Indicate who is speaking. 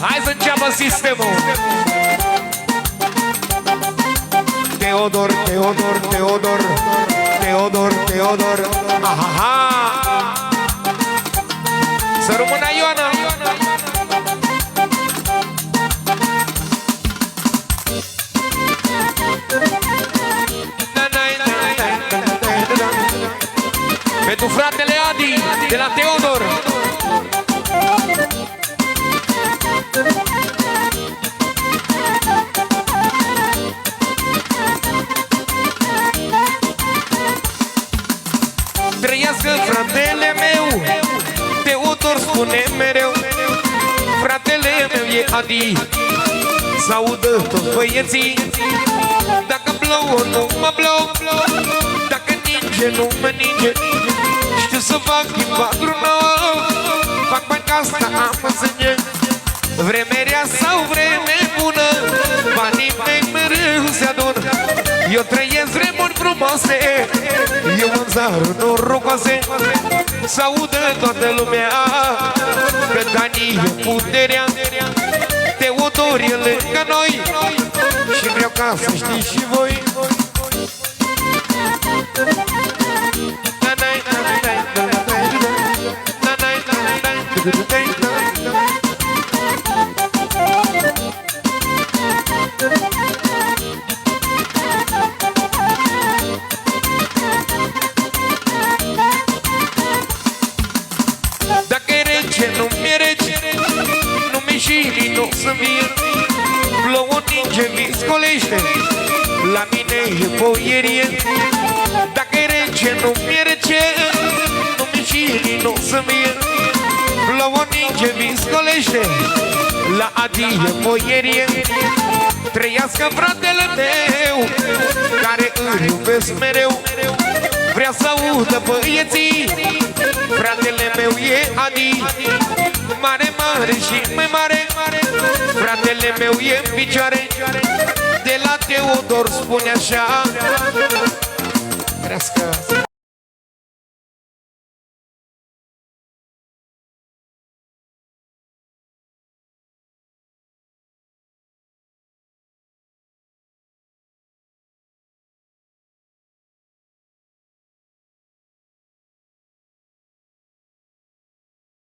Speaker 1: Hai să înceapă sistemul. Teodor, Teodor, Teodor, Teodor, Teodor. Aha! Să rămână Ioana. Pentru fratele Adi de la Teodor. Trăiască fratele meu, Teodor spune mereu. Fratele meu e Adi, s-audă toți băieții. Dacă plouă, nu mă plouă, dacă ninge, nu mă ninge. Știu să fac din 4 nouă, fac bani ca asta, am înțeleg. Vreme rea sau vreme bună, banii mei mereu se adună. Eu trăiesc vremuri frumoase, eu în zarul norocoase. S-audă toată lumea, că Dani e puterea. Teodor e lângă noi și vreau ca să știți și voi. Dacă e rece, nu mi-e rece, nu mi-e și nu să mie. Plouă, ninge, viscolește, la mine e boierie. Dacă e rece, nu mi-e rece, nu mi-e și nu să mie. Plouă, ninge, viscolește, la Adi e boierie. Trăiască fratele meu, care îl iubesc mereu. Vrea să audă băieții, fratele meu e Adi. Mare, mare și mai mare, fratele meu e în picioare. De la Teodor spune așa: crească.